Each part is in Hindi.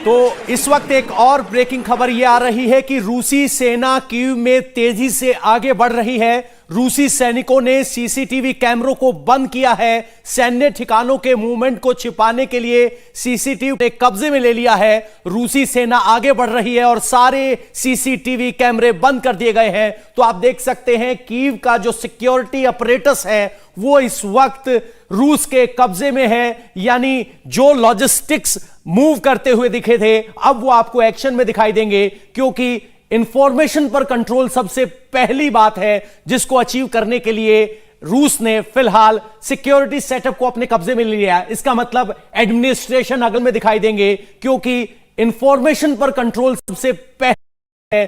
तो इस वक्त एक और ब्रेकिंग खबर यह आ रही है कि रूसी सेना कीव में तेजी से आगे बढ़ रही है। रूसी सैनिकों ने सीसीटीवी कैमरों को बंद किया है। सैन्य ठिकानों के मूवमेंट को छिपाने के लिए सीसीटीवी कब्जे में ले लिया है। रूसी सेना आगे बढ़ रही है और सारे सीसीटीवी कैमरे बंद कर दिए गए हैं। तो आप देख सकते हैं कीव का जो सिक्योरिटी अपरेटस है वो इस वक्त रूस के कब्जे में है। यानी जो लॉजिस्टिक्स मूव करते हुए दिखे थे अब वो आपको एक्शन में दिखाई देंगे, क्योंकि इंफॉर्मेशन पर कंट्रोल सबसे पहली बात है जिसको अचीव करने के लिए रूस ने फिलहाल सिक्योरिटी सेटअप को अपने कब्जे में ले लिया। इसका मतलब एडमिनिस्ट्रेशन अगल में दिखाई देंगे, क्योंकि इंफॉर्मेशन पर कंट्रोल सबसे पहले है।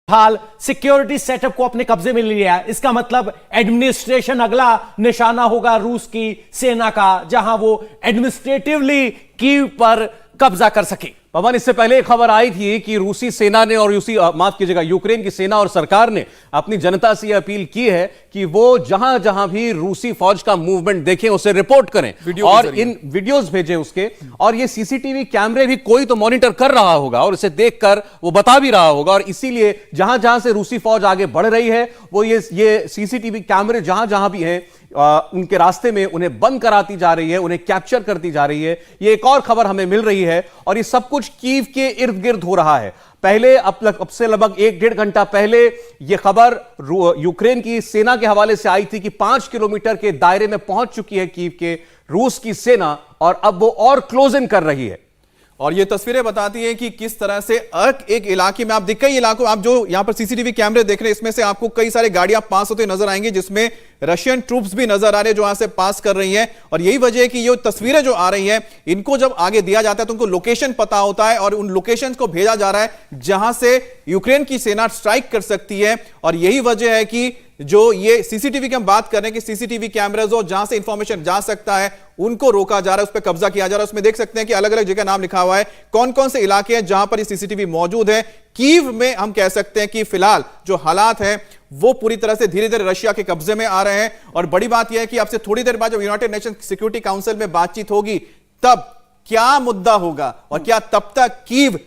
हाल सिक्योरिटी सेटअप को अपने कब्जे में ले लिया। इसका मतलब एडमिनिस्ट्रेशन अगला निशाना होगा रूस की सेना का, जहां वो एडमिनिस्ट्रेटिवली कीव पर कब्जा कर सके। पवन, इससे पहले एक खबर आई थी कि रूसी सेना ने और यूक्रेन की सेना और सरकार ने अपनी जनता से यह अपील की है कि वो जहां जहां भी रूसी फौज का मूवमेंट देखें उसे रिपोर्ट करें और इन वीडियोस भेजें उसके। और ये सीसीटीवी कैमरे भी कोई तो मॉनिटर कर रहा होगा और इसे देखकर वो बता भी रहा होगा, और इसीलिए जहां जहां से रूसी फौज आगे बढ़ रही है वो ये सीसीटीवी कैमरे जहां जहां भी हैं उनके रास्ते में उन्हें बंद कराती जा रही है, उन्हें कैप्चर करती जा रही है। ये एक और खबर हमें मिल रही है और ये सब कुछ कीव के इर्द गिर्द हो रहा है। पहले अब से लगभग 1-1.5 घंटा पहले यह खबर यूक्रेन की सेना के हवाले से आई थी कि 5 किलोमीटर के दायरे में पहुंच चुकी है कीव के रूस की सेना, और अब वो और क्लोज इन कर रही है। और ये तस्वीरें बताती हैं कि किस तरह से एक इलाके में कई इलाकों आप जो यहां पर सीसीटीवी कैमरे देख रहे हैं इसमें से आपको कई सारे गाड़ियां पास होते नजर आएंगी, जिसमें रशियन ट्रूप्स भी नजर आ रहे हैं जो यहां से पास कर रही हैं। और यही वजह है कि ये तस्वीरें जो आ रही हैं इनको जब आगे दिया जाता है तो उनको लोकेशन पता होता है और उन लोकेशन को भेजा जा रहा है जहां से यूक्रेन की सेना स्ट्राइक कर सकती है। और यही वजह है कि जो ये सीसीटीवी की हम बात कर रहे हैं कि सीसीटीवी कैमराज और जहां से इंफॉर्मेशन जा सकता है उनको रोका जा रहा है, उस पर कब्जा किया जा रहा है। उसमें देख सकते हैं कि अलग अलग जगह नाम लिखा हुआ है, कौन कौन से इलाके हैं जहां पर ये सीसीटीवी मौजूद है। कीव में हम कह सकते हैं कि फिलहाल जो हालात हैं वो पूरी तरह से धीरे धीरे रशिया के कब्जे में आ रहे हैं। और बड़ी बात यह है कि आपसे थोड़ी देर बाद जब यूनाइटेड नेशन सिक्योरिटी काउंसिल में बातचीत होगी तब क्या मुद्दा होगा और क्या तब तक कीव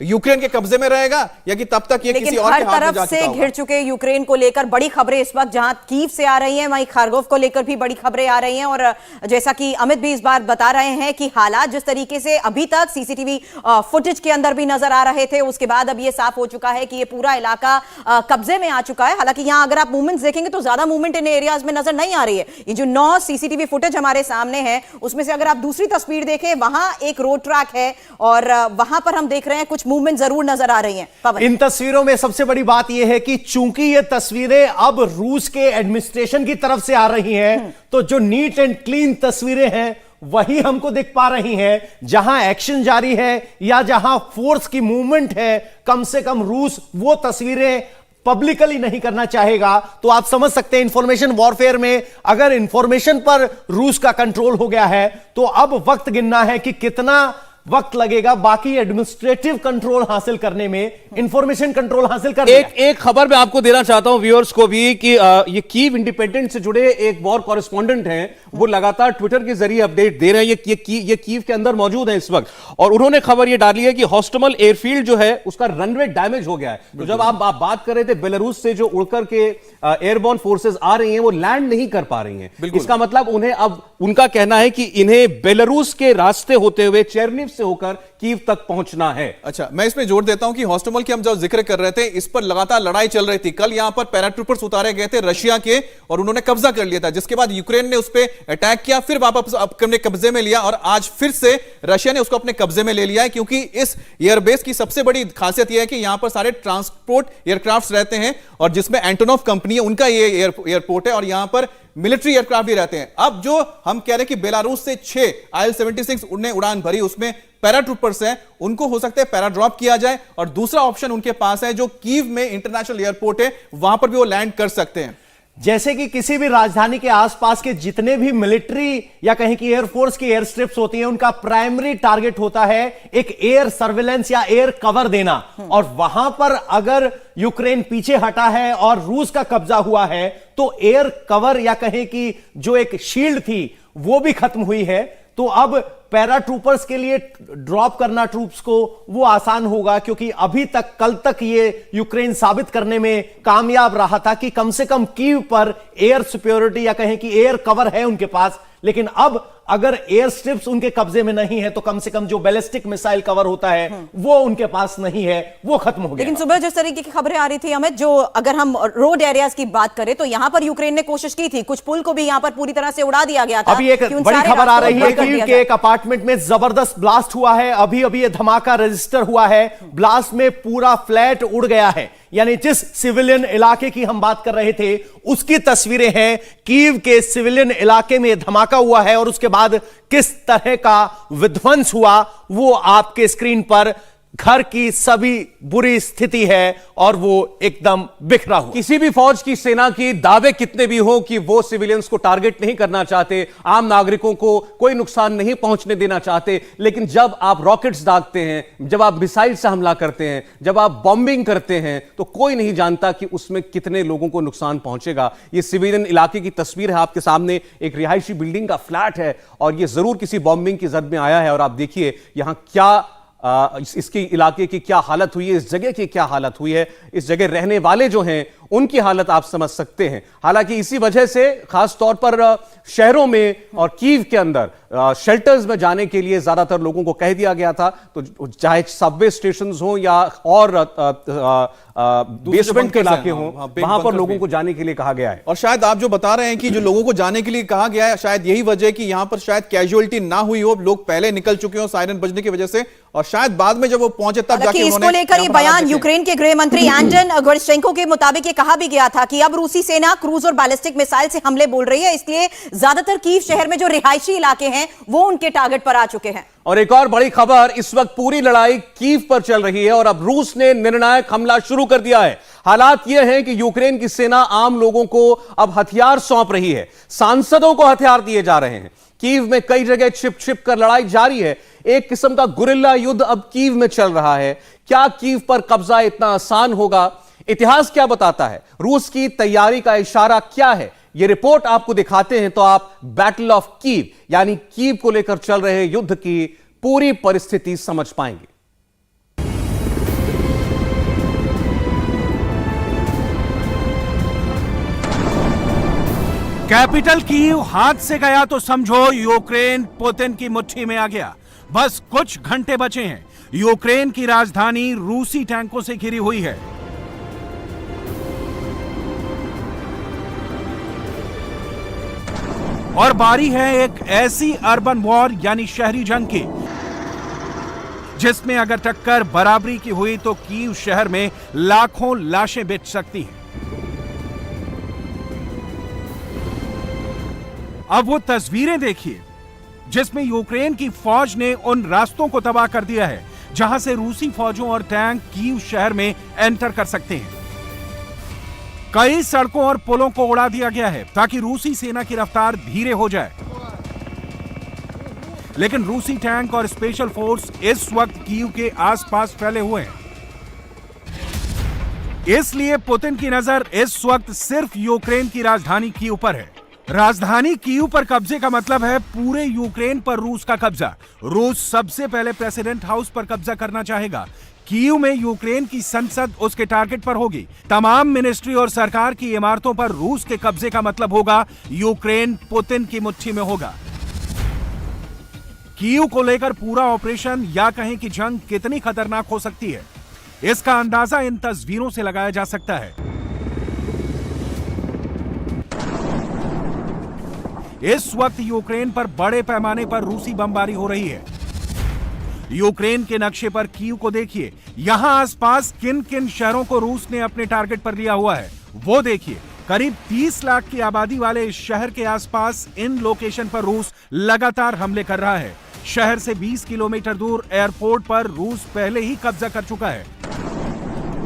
यूक्रेन के कब्जे में रहेगा या कि तब तक ये किसी और के हाथ में जा चुका होगा। घिर चुके यूक्रेन को लेकर बड़ी खबरें इस वक्त जहां कीव से आ रही हैं वहीं खार्कोव को लेकर भी बड़ी खबरें आ रही हैं। और जैसा कि अमित भी इस बार बता रहे हैं कि हालात जिस तरीके से अभी तक सीसीटीवी फुटेज के अंदर भी नजर आ रहे थे, उसके बाद अब ये साफ हो चुका है कि ये पूरा इलाका कब्जे में आ चुका है। हालांकि यहाँ अगर आप मूवमेंट देखेंगे तो ज्यादा मूवमेंट इन एरियाज में नजर नहीं आ रही है। ये जो 9 सीसीटीवी फुटेज हमारे सामने है उसमें से अगर आप दूसरी तस्वीर देखें वहां एक रोड ट्रैक है और वहां पर हम देख रहे हैं कुछ मूवमेंट जरूर नजर आ रही हैं। इन तस्वीरों में सबसे बड़ी बात यह है कि चूंकि ये तस्वीरें अब रूस के एडमिनिस्ट्रेशन की तरफ से आ रही हैं, तो जो नीट एंड क्लीन तस्वीरें हैं वही हमको दिख पा रही हैं। जहां एक्शन जारी है या जहां फोर्स की मूवमेंट है, कम से कम रूस वो तस्वीरें पब्लिकली नहीं करना चाहेगा। तो आप समझ सकते हैं इंफॉर्मेशन वॉरफेयर में अगर इंफॉर्मेशन पर रूस का कंट्रोल हो गया है तो अब वक्त गिनना है कि कितना वक्त लगेगा बाकी एडमिनिस्ट्रेटिव कंट्रोल हासिल करने में, इंफॉर्मेशन कंट्रोल हासिल करने। एक खबर मैं आपको देना चाहता हूं व्यूअर्स को भी कि ये कीव इंडिपेंडेंट से जुड़े एक वॉर कॉरेस्पॉन्डेंट हैं, वो लगातार ट्विटर के जरिए अपडेट दे रहे हैं। ये कीव के अंदर मौजूद है इस वक्त, और उन्होंने खबर ये डाली है कि हॉस्टमल एयरफील्ड जो है उसका रनवे डैमेज हो गया है। तो जब आप बात कर रहे थे बेलारूस से जो उड़कर के एयरबोर्न फोर्सेस आ रही हैं वो लैंड नहीं कर पा रही हैं, इसका मतलब उन्हें अब उनका कहना है कि इन्हें बेलारूस के रास्ते होते हुए चेरनिव से होकर कीव तक पहुंचना है। अच्छा, मैं इसमें जोड़ देता हूं कि हॉस्टमल की हम जो जिक्र कर रहे थे इस पर लगातार लड़ाई चल रही थी। कल यहां पर पैराट्रूपर्स उतारे गए थे रशिया के और उन्होंने कब्जा कर लिया था, जिसके बाद यूक्रेन ने उस पर अटैक किया, फिर वापस अपने कब्जे में लिया और आज फिर से रशिया ने उसको अपने कब्जे में ले लिया है। क्योंकि इस एयरबेस की सबसे बड़ी खासियत यह है कि यहां पर सारे ट्रांसपोर्ट एयरक्राफ्ट रहते हैं और जिसमें एंटोनोव कंपनी है उनका ये एयरपोर्ट है और यहां पर मिलिट्री एयरक्राफ्ट भी रहते हैं। अब जो हम कह रहे हैं कि बेलारूस से 6 IL-76 उड़ने उड़ान भरी, उसमें पैराट्रूपर्स हैं, उनको हो सकता है पैराड्रॉप किया जाए और दूसरा ऑप्शन उनके पास है जो कीव में इंटरनेशनल एयरपोर्ट है, वहां पर भी वो लैंड कर सकते हैं। जैसे कि किसी भी राजधानी के आसपास के जितने भी मिलिट्री या कहीं की एयरफोर्स की एयर स्ट्रिप्स होती हैं उनका प्राइमरी टारगेट होता है एक एयर सर्विलेंस या एयर कवर देना। और वहां पर अगर यूक्रेन पीछे हटा है और रूस का कब्जा हुआ है तो एयर कवर या कहें कि जो एक शील्ड थी वो भी खत्म हुई है। तो अब पैराट्रूपर्स के लिए ड्रॉप करना ट्रूप्स को वो आसान होगा, क्योंकि अभी तक कल तक ये यूक्रेन साबित करने में कामयाब रहा था कि कम से कम कीव पर एयर सुपेरियोरिटी या कहें कि एयर कवर है उनके पास। लेकिन अब अगर एयर स्ट्रिप्स उनके कब्जे में नहीं है तो कम से कम जो बैलिस्टिक मिसाइल कवर होता है वो उनके पास नहीं है, वो खत्म हो गया। लेकिन सुबह जिस तरीके की खबरें आ रही थी अमित, जो अगर हम रोड एरियाज की बात करें तो यहां पर यूक्रेन ने कोशिश की थी, कुछ पुल को भी यहां पर पूरी तरह से उड़ा दिया गया था। अभी एक बड़ी खबर आ रही है कि एक अपार्टमेंट में जबरदस्त ब्लास्ट हुआ है। अभी अभी ये धमाका रजिस्टर हुआ है, ब्लास्ट में पूरा फ्लैट उड़ गया है। यानी जिस सिविलियन इलाके की हम बात कर रहे थे उसकी तस्वीरें हैं। कीव के सिविलियन इलाके में धमाका हुआ है और उसके बाद किस तरह का विध्वंस हुआ वो आपके स्क्रीन पर, घर की सभी बुरी स्थिति है और वो एकदम बिखरा हुआ। किसी भी फौज की, सेना की दावे कितने भी हो कि वो सिविलियंस को टारगेट नहीं करना चाहते, आम नागरिकों को कोई नुकसान नहीं पहुंचने देना चाहते, लेकिन जब आप रॉकेट्स दागते हैं, जब आप मिसाइल से हमला करते हैं, जब आप बॉम्बिंग करते हैं, तो कोई नहीं जानता कि उसमें कितने लोगों को नुकसान पहुंचेगा। ये सिविलियन इलाके की तस्वीर है आपके सामने, एक रिहायशी बिल्डिंग का फ्लैट है और ये जरूर किसी बॉम्बिंग की जद में आया है। और आप देखिए यहां क्या इसकी इलाके की क्या हालत हुई है, इस जगह की क्या हालत हुई है, इस जगह रहने वाले जो हैं उनकी हालत आप समझ सकते हैं। हालांकि इसी वजह से खास तौर पर शहरों में और कीव के अंदर शेल्टर्स में जाने के लिए ज्यादातर लोगों को कह दिया गया था, तो चाहे सबवे स्टेशन हो या और बेसमेंट के इलाके हों, वहां पर लोगों को जाने के लिए कहा गया है। और शायद आप जो बता रहे हैं कि जो लोगों को जाने के लिए कहा गया है, शायद यही वजह कि यहां पर शायद कैजुअलिटी ना हुई हो, लोग पहले निकल चुके हो सायरन बजने की वजह से, और शायद बाद में जब वो पहुंचे तब जाके इसको लेकर ये बयान यूक्रेन के गृह मंत्री एंटन गोरशेंको के मुताबिक ये कहा भी गया था कि अब रूसी सेना क्रूज और बैलिस्टिक मिसाइल से हमले बोल रही है, इसलिए ज्यादातर कीव शहर में जो रिहायशी इलाके हैं वो उनके टारगेट पर आ चुके हैं। और एक और बड़ी खबर, इस वक्त पूरी लड़ाई कीव पर चल रही है और अब रूस ने निर्णायक हमला शुरू कर दिया है। हालात यह है कि यूक्रेन की सेना आम लोगों को अब हथियार सौंप रही है, सांसदों को हथियार दिए जा रहे हैं। कीव में कई जगह छिप छिप कर लड़ाई जारी है, एक किस्म का गुरिल्ला युद्ध अब कीव में चल रहा है। क्या कीव पर कब्जा इतना आसान होगा? इतिहास क्या बताता है? रूस की तैयारी का इशारा क्या है? ये रिपोर्ट आपको दिखाते हैं तो आप बैटल ऑफ कीव यानी कीव को लेकर चल रहे युद्ध की पूरी परिस्थिति समझ पाएंगे। कैपिटल कीव हाथ से गया तो समझो यूक्रेन पुतिन की मुट्ठी में आ गया। बस कुछ घंटे बचे हैं, यूक्रेन की राजधानी रूसी टैंकों से घिरी हुई है। और बारी है एक ऐसी अर्बन वॉर यानी शहरी जंग की, जिसमें अगर टक्कर बराबरी की हुई तो कीव शहर में लाखों लाशें बिछ सकती हैं। अब वो तस्वीरें देखिए जिसमें यूक्रेन की फौज ने उन रास्तों को तबाह कर दिया है जहां से रूसी फौजों और टैंक कीव शहर में एंटर कर सकते हैं। कई सड़कों और पुलों को उड़ा दिया गया है ताकि रूसी सेना की रफ्तार धीरे हो जाए। लेकिन रूसी टैंक और स्पेशल फोर्स इस वक्त कीव के आसपास फैले हुए हैं, इसलिए पुतिन की नजर इस वक्त सिर्फ यूक्रेन की राजधानी कीव पर है। राजधानी कीव पर कब्जे का मतलब है पूरे यूक्रेन पर रूस का कब्जा। रूस सबसे पहले प्रेसिडेंट हाउस पर कब्जा करना चाहेगा। कीव में यूक्रेन की संसद उसके टारगेट पर होगी। तमाम मिनिस्ट्री और सरकार की इमारतों पर रूस के कब्जे का मतलब होगा यूक्रेन पुतिन की मुट्ठी में होगा। कीव को लेकर पूरा ऑपरेशन या कहें कि जंग कितनी खतरनाक हो सकती है, इसका अंदाजा इन तस्वीरों से लगाया जा सकता है। इस वक्त यूक्रेन पर बड़े पैमाने पर रूसी बमबारी हो रही है। यूक्रेन के नक्शे पर कीव को देखिए, यहां आसपास किन किन शहरों को रूस ने अपने टारगेट पर लिया हुआ है वो देखिए। करीब 30 लाख की आबादी वाले इस शहर के आसपास इन लोकेशन पर रूस लगातार हमले कर रहा है। शहर से 20 किलोमीटर दूर एयरपोर्ट पर रूस पहले ही कब्जा कर चुका है।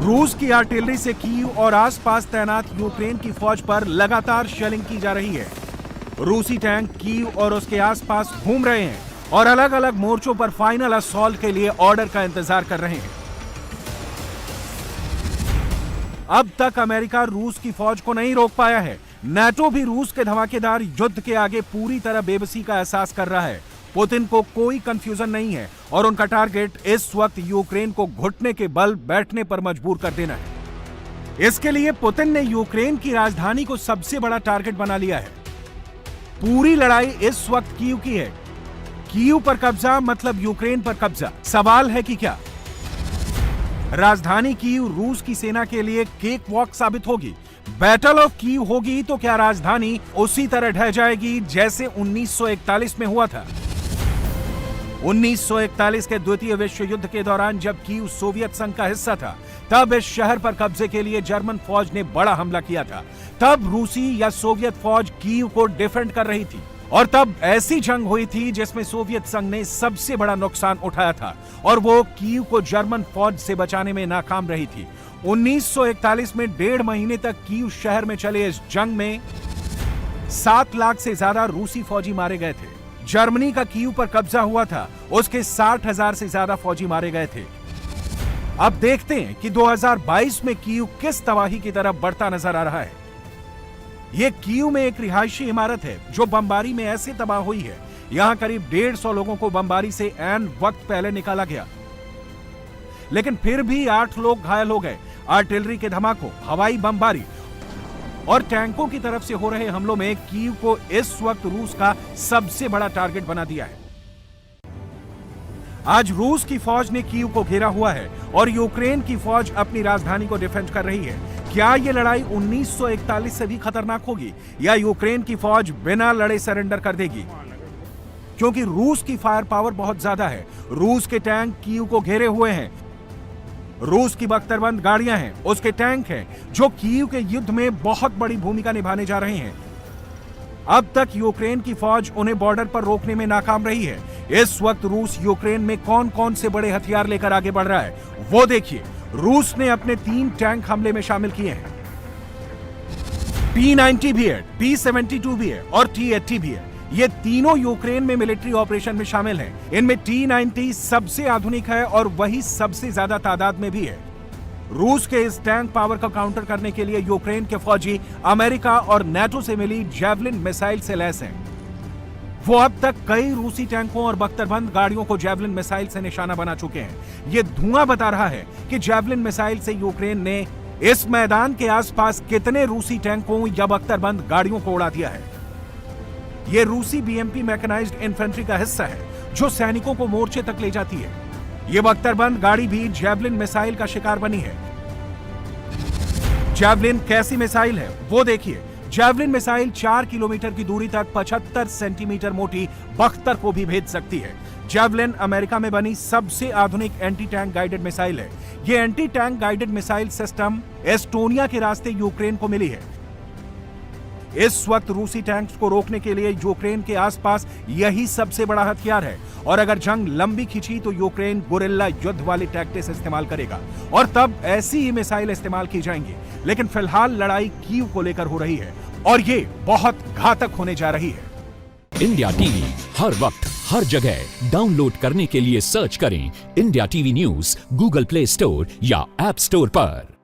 रूस की आर्टिलरी से कीव और आसपास तैनात यूक्रेन की फौज पर लगातार शेलिंग की जा रही है। रूसी टैंक कीव और उसके आसपास घूम रहे हैं और अलग अलग मोर्चों पर फाइनल असॉल्ट के लिए ऑर्डर का इंतजार कर रहे हैं। अब तक अमेरिका रूस की फौज को नहीं रोक पाया है। नाटो भी रूस के धमाकेदार युद्ध के आगे पूरी तरह बेबसी का एहसास कर रहा है पुतिन को कोई कंफ्यूजन नहीं है और उनका टारगेट इस वक्त यूक्रेन को घुटने के बल बैठने पर मजबूर कर देना है। इसके लिए पुतिन ने यूक्रेन की राजधानी को सबसे बड़ा टारगेट बना लिया है। पूरी लड़ाई इस वक्त कीव की है। कीव पर कब्जा मतलब यूक्रेन पर कब्जा। सवाल है कि क्या राजधानी कीव रूस की सेना के लिए केक वॉक साबित होगी? बैटल ऑफ कीव होगी तो क्या राजधानी उसी तरह ढह जाएगी जैसे 1941 में हुआ था? 1941 के द्वितीय विश्व युद्ध के दौरान जब कीव सोवियत संघ का हिस्सा था, तब इस शहर पर कब्जे के लिए जर्मन फौज ने बड़ा हमला किया था। तब रूसी या सोवियत फौज कीव को डिफेंड कर रही थी और तब ऐसी जंग हुई थी जिसमें सोवियत संघ ने सबसे बड़ा नुकसान उठाया था और वो कीव को जर्मन फौज से बचाने में नाकाम रही थी। 1941 में 1.5 महीने तक कीव शहर में चले इस जंग में 7 लाख से ज्यादा रूसी फौजी मारे गए थे। जर्मनी का कीव पर कब्जा हुआ था, उसके 60,000 से ज्यादा फौजी मारे गए थे। अब देखते हैं कि 2022 में कीव किस तबाही की तरफ बढ़ता नजर आ रहा है। यह कीव में एक रिहायशी इमारत है जो बमबारी में ऐसे तबाह हुई है। यहां करीब 150 लोगों को बमबारी से ऐन वक्त पहले निकाला गया, लेकिन फिर भी 8 लोग घायल हो गए। आर्टिलरी के धमाकों, हवाई बमबारी और टैंकों की तरफ से हो रहे हमलों में कीव को इस वक्त रूस का सबसे बड़ा टारगेट बना दिया है। आज रूस की फौज ने कीव को घेरा हुआ है और यूक्रेन की फौज अपनी राजधानी को डिफेंड कर रही है। क्या यह लड़ाई 1941 से भी खतरनाक होगी या यूक्रेन की फौज बिना लड़े सरेंडर कर देगी? क्योंकि रूस की फायर पावर बहुत ज्यादा है। रूस के टैंक कीव को घेरे हुए हैं। रूस की बख्तरबंद गाड़ियां हैं, उसके टैंक हैं जो कीव के युद्ध में बहुत बड़ी भूमिका निभाने जा रहे हैं। अब तक यूक्रेन की फौज उन्हें बॉर्डर पर रोकने में नाकाम रही है। इस वक्त रूस यूक्रेन में कौन कौन से बड़े हथियार लेकर आगे बढ़ रहा है वो देखिए। रूस ने अपने 3 टैंक हमले में शामिल किए हैं। T-90 भी है, T-72 भी है और T-80 भी है। ये तीनों यूक्रेन में मिलिट्री ऑपरेशन में शामिल हैं। इनमें T-90 सबसे आधुनिक है और वही सबसे ज्यादा तादाद में भी है। रूस के इस टैंक पावर का काउंटर करने के लिए यूक्रेन के फौजी अमेरिका और नाटो से मिली जैवलिन मिसाइल से लैस हैं। वो अब तक कई रूसी टैंकों और बख्तरबंद गाड़ियों को जैवलिन मिसाइल से निशाना बना चुके हैं। ये धुआं बता रहा है कि जैवलिन मिसाइल से यूक्रेन ने इस मैदान के आसपास कितने रूसी टैंकों या बख्तरबंद गाड़ियों को उड़ा दिया है। ये रूसी बीएमपी मैकेनाइज्ड इन्फेंट्री का हिस्सा है जो सैनिकों को मोर्चे तक ले जाती है। ये बख्तरबंद गाड़ी भी जैवलिन मिसाइल का शिकार बनी है। जैवलिन कैसी मिसाइल है वो देखिए। जैवलिन मिसाइल 4 किलोमीटर की दूरी तक 75 सेंटीमीटर मोटी बख्तर को भी भेज सकती है। जैवलिन अमेरिका में बनी सबसे आधुनिक एंटी टैंक गाइडेड मिसाइल है। यह anti tank guided missile system Estonia के रास्ते यूक्रेन को मिली है। इस वक्त रूसी टैंक्स को रोकने के लिए यूक्रेन के आसपास यही सबसे बड़ा हथियार है और अगर जंग लंबी खिंची तो यूक्रेन गुरिल्ला युद्ध वाली टैक्टिक्स इस्तेमाल करेगा और तब ऐसी ही मिसाइल इस्तेमाल की जाएंगी। लेकिन फिलहाल लड़ाई कीव को लेकर हो रही है और ये बहुत घातक होने जा रही है। इंडिया टीवी हर वक्त हर जगह डाउनलोड करने के लिए सर्च करें India TV news Google play store या ऐप स्टोर पर।